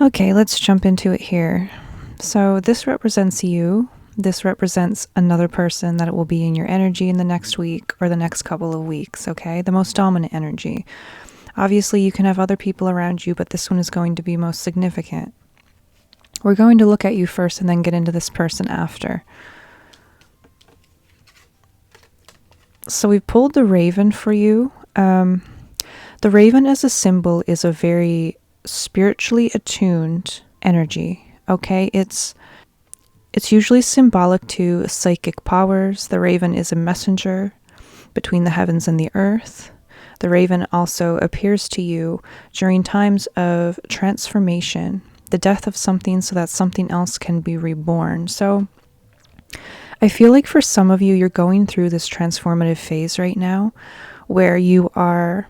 Okay, let's jump into it here. So this represents you. This represents another person that it will be in your energy in the next week or the next couple of weeks, okay? The most dominant energy. Obviously, you can have other people around you, but this one is going to be most significant. We're going to look at you first and then get into this person after. So we pulled the raven for you. The raven as a symbol is a very spiritually attuned energy, okay? It's usually symbolic to psychic powers. The raven is a messenger between the heavens and the earth. The raven also appears to you during times of transformation, the death of something so that something else can be reborn. So I feel like for some of you, you're going through this transformative phase right now where you are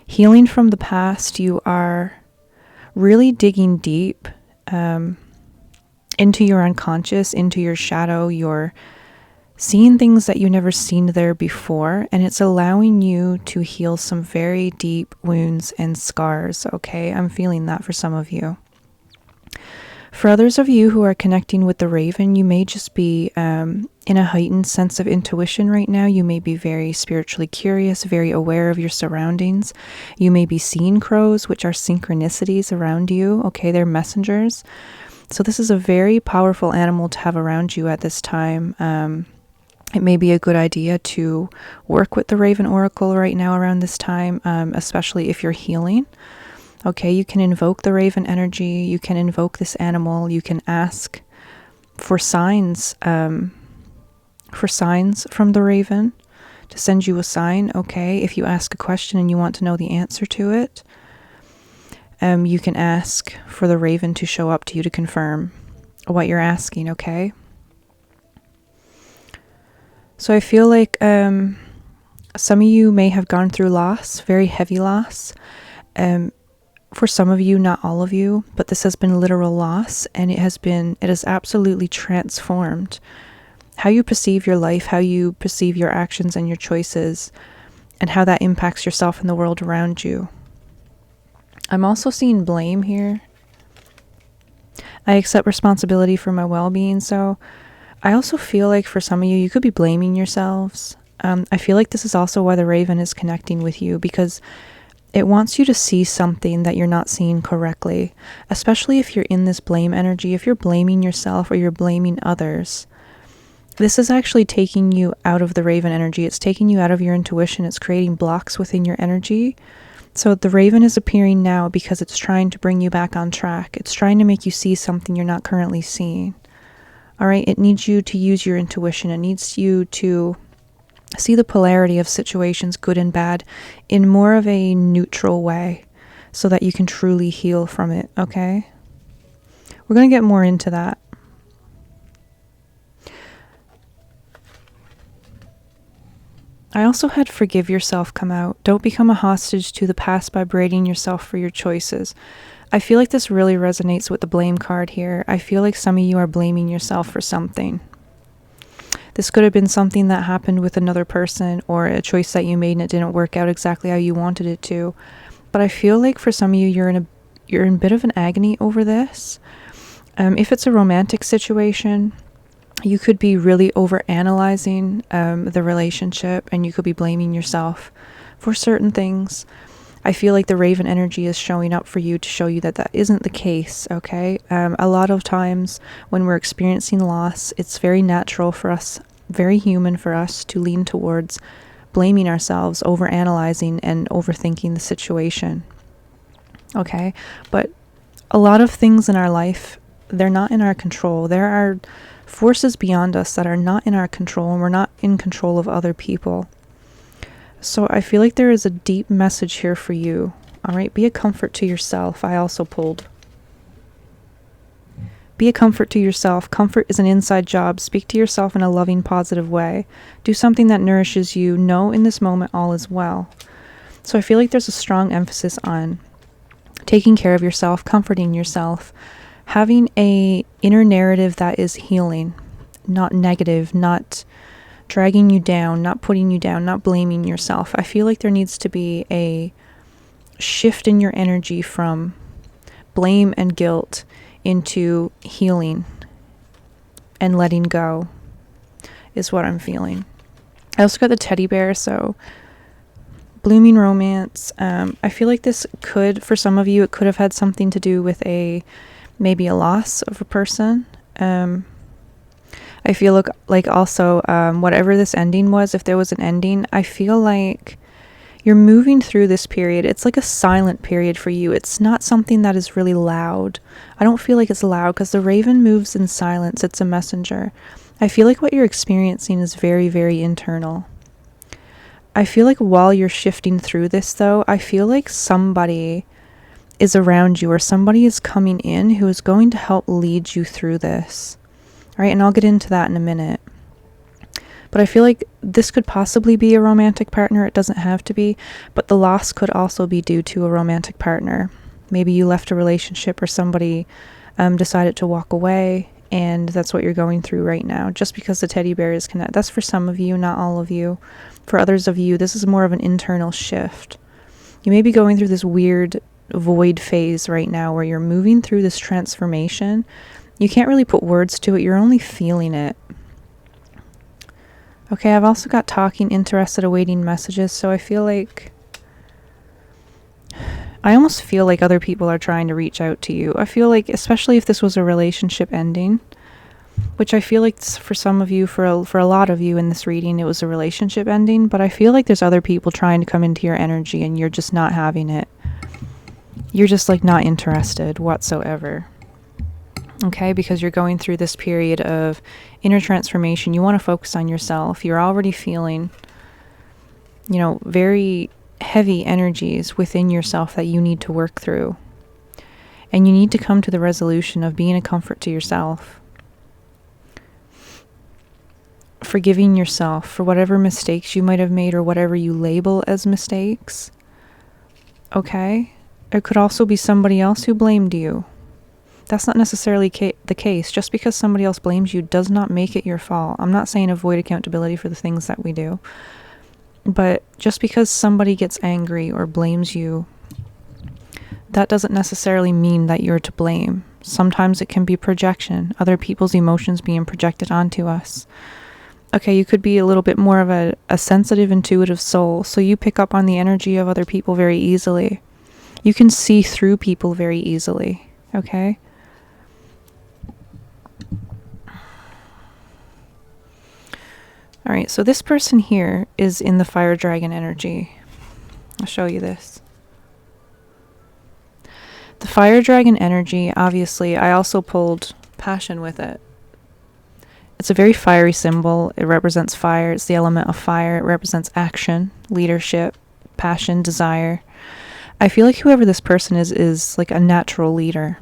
healing from the past. You are really digging deep into your unconscious, into your shadow. You're seeing things that you never seen there before, and it's allowing you to heal some very deep wounds and scars, okay? I'm feeling that for some of you. For others of you who are connecting with the raven, you may just be in a heightened sense of intuition right now. You may be very spiritually curious, very aware of your surroundings. You may be seeing crows, which are synchronicities around you, okay? They're messengers. So this is a very powerful animal to have around you at this time. It may be a good idea to work with the Raven Oracle right now around this time, especially if you're healing. Okay, you can invoke the Raven energy. You can invoke this animal. You can ask for signs from the Raven to send you a sign. Okay, if you ask a question and you want to know the answer to it, you can ask for the raven to show up to you to confirm what you're asking, okay? So I feel like some of you may have gone through loss, very heavy loss. For some of you, not all of you, but this has been literal loss, and it has absolutely transformed how you perceive your life, how you perceive your actions and your choices, and how that impacts yourself and the world around you. I'm also seeing blame here. I accept responsibility for my well-being, so I also feel like for some of you, you could be blaming yourselves. I feel like this is also why the raven is connecting with you, because it wants you to see something that you're not seeing correctly, especially if you're in this blame energy. If you're blaming yourself or you're blaming others, this is actually taking you out of the raven energy. It's taking you out of your intuition. It's creating blocks within your energy. So the raven is appearing now because it's trying to bring you back on track. It's trying to make you see something you're not currently seeing. All right, it needs you to use your intuition. It needs you to see the polarity of situations, good and bad, in more of a neutral way so that you can truly heal from it, okay? We're going to get more into that. I also had forgive yourself come out. Don't become a hostage to the past by berating yourself for your choices. I feel like this really resonates with the blame card here. I feel like some of you are blaming yourself for something. This could have been something that happened with another person or a choice that you made and it didn't work out exactly how you wanted it to. But I feel like for some of you, you're in a bit of an agony over this. If it's a romantic situation, you could be really over-analyzing the relationship, and you could be blaming yourself for certain things. I feel like the raven energy is showing up for you to show you that that isn't the case, okay? A lot of times when we're experiencing loss, it's very natural for us, very human for us to lean towards blaming ourselves, over-analyzing and overthinking the situation, okay? But a lot of things in our life, they're not in our control. There are forces beyond us that are not in our control, and we're not in control of other people. So I feel like there is a deep message here for you. All right, be a comfort to yourself. I also pulled. Be a comfort to yourself. Comfort is an inside job. Speak to yourself in a loving, positive way. Do something that nourishes you. Know in this moment all is well. So I feel like there's a strong emphasis on taking care of yourself, comforting yourself, having a inner narrative that is healing, not negative, not dragging you down, not putting you down, not blaming yourself. I feel like there needs to be a shift in your energy from blame and guilt into healing and letting go is what I'm feeling. I also got the teddy bear, so blooming romance. I feel like this could, for some of you, it could have had something to do with maybe a loss of a person. I feel like also, whatever this ending was, if there was an ending, I feel like you're moving through this period. It's like a silent period for you. It's not something that is really loud. I don't feel like it's loud because the raven moves in silence. It's a messenger. I feel like what you're experiencing is very, very internal. I feel like while you're shifting through this, though, I feel like somebody is around you or somebody is coming in who is going to help lead you through this. All right, and I'll get into that in a minute. But I feel like this could possibly be a romantic partner. It doesn't have to be, but the loss could also be due to a romantic partner. Maybe you left a relationship or somebody decided to walk away, and that's what you're going through right now. Just because the teddy bear is connected. That's for some of you, not all of you. For others of you, this is more of an internal shift. You may be going through this weird void phase right now where you're moving through this transformation. You can't really put words to it. You're only feeling it. Okay, I've also got talking, interested, awaiting messages. So I almost feel like other people are trying to reach out to you. I feel like, especially if this was a relationship ending, which I feel like for some of you, for a lot of you in this reading, it was a relationship ending, but I feel like there's other people trying to come into your energy and you're just not having it. You're just like not interested whatsoever. Okay, because you're going through this period of inner transformation. You want to focus on yourself. You're already feeling, very heavy energies within yourself that you need to work through. And you need to come to the resolution of being a comfort to yourself. Forgiving yourself for whatever mistakes you might have made or whatever you label as mistakes. Okay? It could also be somebody else who blamed you. That's not necessarily the case. Just because somebody else blames you does not make it your fault. I'm not saying avoid accountability for the things that we do. But just because somebody gets angry or blames you, that doesn't necessarily mean that you're to blame. Sometimes it can be projection, other people's emotions being projected onto us. Okay, you could be a little bit more of a sensitive, intuitive soul, so you pick up on the energy of other people very easily. You can see through people very easily, okay? All right, so this person here is in the fire dragon energy. I'll show you this. The fire dragon energy, obviously, I also pulled passion with it. It's a very fiery symbol. It represents fire. It's the element of fire. It represents action, leadership, passion, desire. I feel like whoever this person is like a natural leader.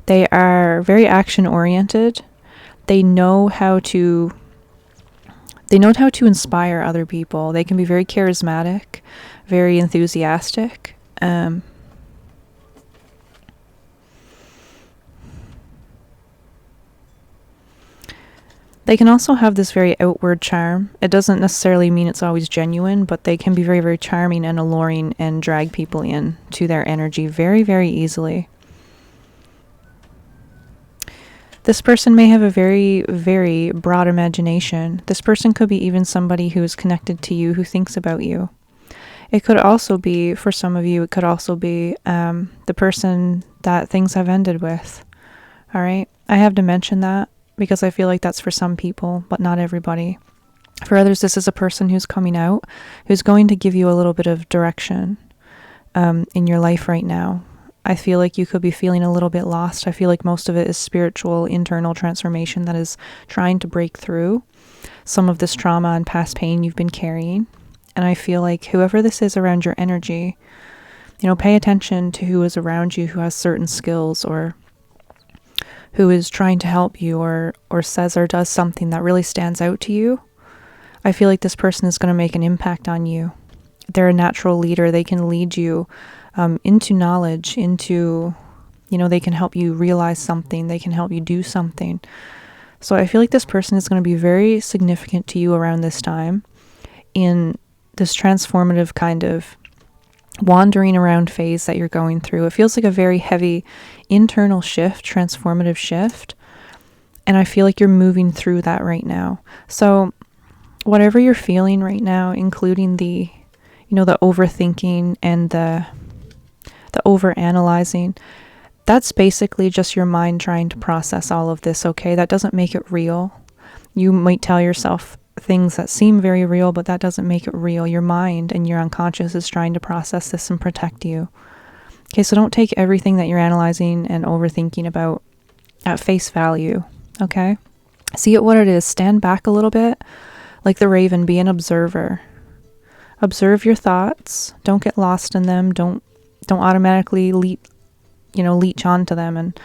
They are very action-oriented. They know how to inspire other people. They can be very charismatic, very enthusiastic. They can also have this very outward charm. It doesn't necessarily mean it's always genuine, but they can be very, very charming and alluring and drag people in to their energy very, very easily. This person may have a very, very broad imagination. This person could be even somebody who is connected to you, who thinks about you. It could also be, for some of you, it could also be the person that things have ended with. All right? I have to mention that because I feel like that's for some people, but not everybody. For others, this is a person who's coming out, who's going to give you a little bit of direction in your life right now. I feel like you could be feeling a little bit lost. I feel like most of it is spiritual, internal transformation that is trying to break through some of this trauma and past pain you've been carrying. And I feel like whoever this is around your energy, pay attention to who is around you, who has certain skills or who is trying to help you or says or does something that really stands out to you. I feel like this person is going to make an impact on you. They're a natural leader. They can lead you into knowledge, into, they can help you realize something. They can help you do something. So I feel like this person is going to be very significant to you around this time in this transformative kind of wandering around phase that you're going through. It feels like a very heavy internal shift, transformative shift. And I feel like you're moving through that right now. So whatever you're feeling right now, including the, the overthinking and the overanalyzing, that's basically just your mind trying to process all of this, okay? That doesn't make it real. You might tell yourself things that seem very real, but that doesn't make it real. Your mind and your unconscious is trying to process this and protect you. Okay, so don't take everything that you're analyzing and overthinking about at face value, okay? See it what it is. Stand back a little bit, like the raven, be an observer. Observe your thoughts. Don't get lost in them. Don't automatically leech onto them and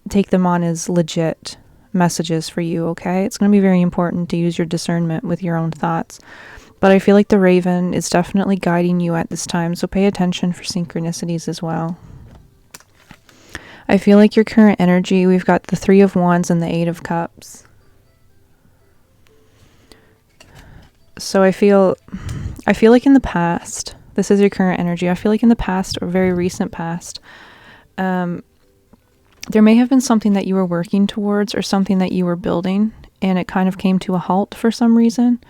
take them on as legit messages for you, okay? It's going to be very important to use your discernment with your own thoughts. But I feel like the raven is definitely guiding you at this time, so pay attention for synchronicities as well. I feel like your current energy, we've got the 3 of Wands and the 8 of Cups. So I feel like in the past, this is your current energy. I feel like in the past, or very recent past, there may have been something that you were working towards or something that you were building, and it kind of came to a halt for some reason.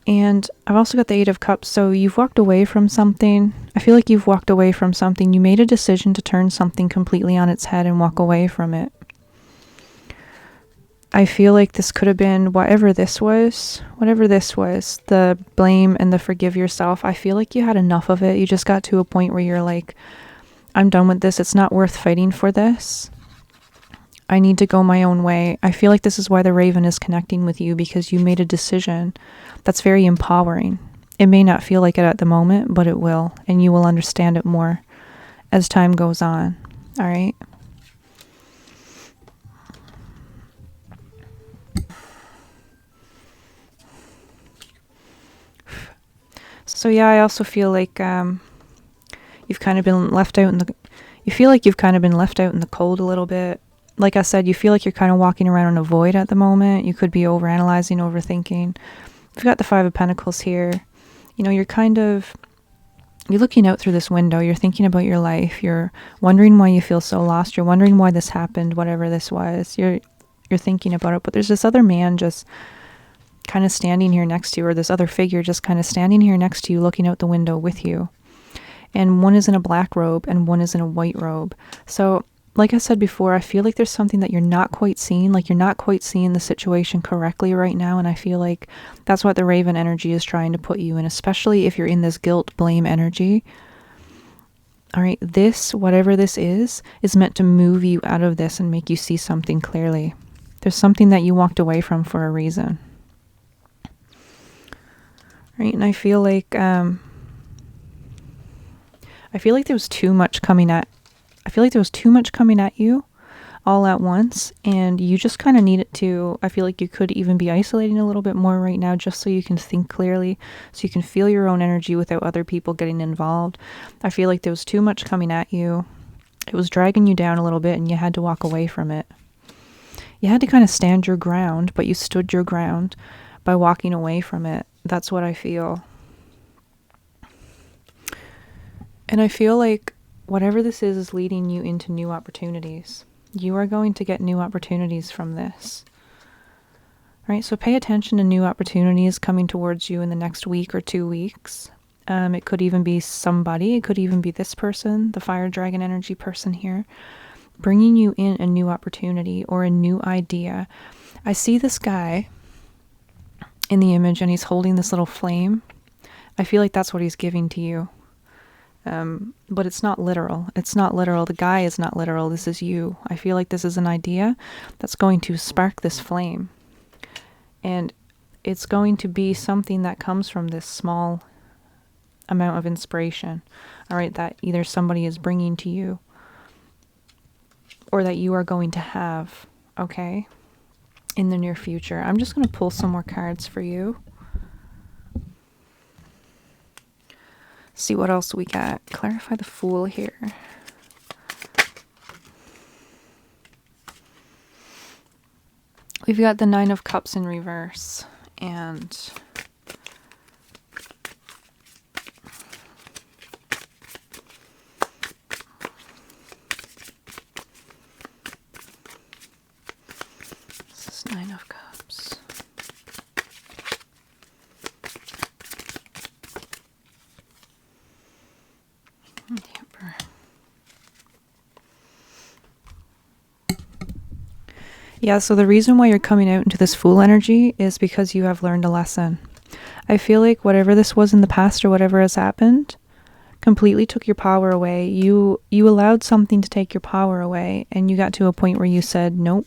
And I've also got the 8 of Cups, so you've walked away from something. I feel like you've walked away from something. You made a decision to turn something completely on its head and walk away from it. I feel like this could have been whatever this was, the blame and the forgive yourself. I feel like you had enough of it. You just got to a point where you're like, I'm done with this. It's not worth fighting for this. I need to go my own way. I feel like this is why the raven is connecting with you, because you made a decision that's very empowering. It may not feel like it at the moment, but it will, and you will understand it more as time goes on. All right? So yeah, I also feel like you've kind of been left out in the... You feel like you've kind of been left out in the cold a little bit. Like I said, you feel like you're kind of walking around in a void at the moment. You could be overanalyzing, overthinking. We've got the 5 of Pentacles here. You're looking out through this window. You're thinking about your life. You're wondering why you feel so lost. You're wondering why this happened, whatever this was. You're thinking about it. But there's this other man just kind of standing here next to you, or this other figure just kind of standing here next to you, looking out the window with you. And one is in a black robe and one is in a white robe. So, like I said before, I feel like there's something that you're not quite seeing, like you're not quite seeing the situation correctly right now, and I feel like that's what the raven energy is trying to put you in, especially if you're in this guilt, blame energy. All right, this, whatever this is meant to move you out of this and make you see something clearly. There's something that you walked away from for a reason. Right, and I feel like there was too much coming at you all at once, and you just kind of need it to... I feel like you could even be isolating a little bit more right now, just so you can think clearly, so you can feel your own energy without other people getting involved. I feel like there was too much coming at you. It was dragging you down a little bit, and you had to walk away from it. You had to kind of stand your ground, but you stood your ground by walking away from it. That's what I feel. And I feel like whatever this is leading you into new opportunities. You are going to get new opportunities from this. All right, so pay attention to new opportunities coming towards you in the next week or 2 weeks. It could even be somebody. It could even be this person, the fire dragon energy person here, bringing you in a new opportunity or a new idea. I see this guy in the image, and he's holding this little flame. I feel like that's what he's giving to you. But it's not literal. It's not literal. The guy is not literal. This is you. I feel like this is an idea that's going to spark this flame. And it's going to be something that comes from this small amount of inspiration. All right, that either somebody is bringing to you or that you are going to have, okay, in the near future. I'm just going to pull some more cards for you. See what else we got. Clarify the Fool here. We've got the 9 of Cups in reverse, and Nine of Cups. Emperor. Yeah, so the reason why you're coming out into this Fool energy is because you have learned a lesson. I feel like whatever this was in the past or whatever has happened completely took your power away. You allowed something to take your power away, and you got to a point where you said, nope,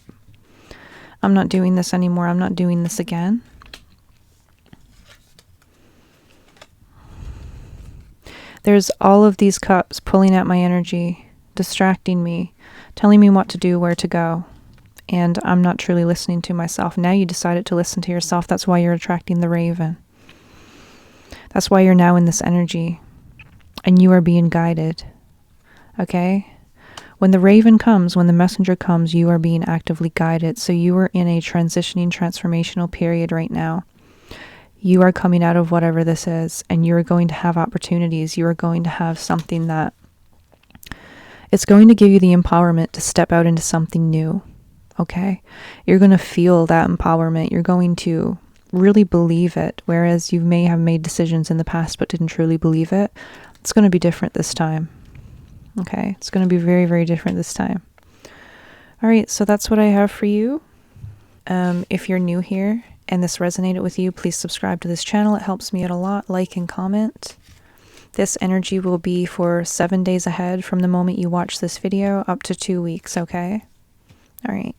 I'm not doing this anymore. I'm not doing this again. There's all of these cups pulling at my energy, distracting me, telling me what to do, where to go. And I'm not truly listening to myself. Now you decided to listen to yourself. That's why you're attracting the Raven. That's why you're now in this energy. And you are being guided. Okay? When the Raven comes, when the messenger comes, you are being actively guided. So you are in a transitioning, transformational period right now. You are coming out of whatever this is, and you are going to have opportunities. You are going to have something that it's going to give you the empowerment to step out into something new. Okay? You're going to feel that empowerment. You're going to really believe it, whereas you may have made decisions in the past but didn't truly believe it. It's going to be different this time. Okay? It's going to be very, very different this time. All right, so that's what I have for you. If you're new here and this resonated with you, please subscribe to this channel. It helps me out a lot. Like and comment. This energy will be for 7 days ahead from the moment you watch this video up to 2 weeks, okay? All right.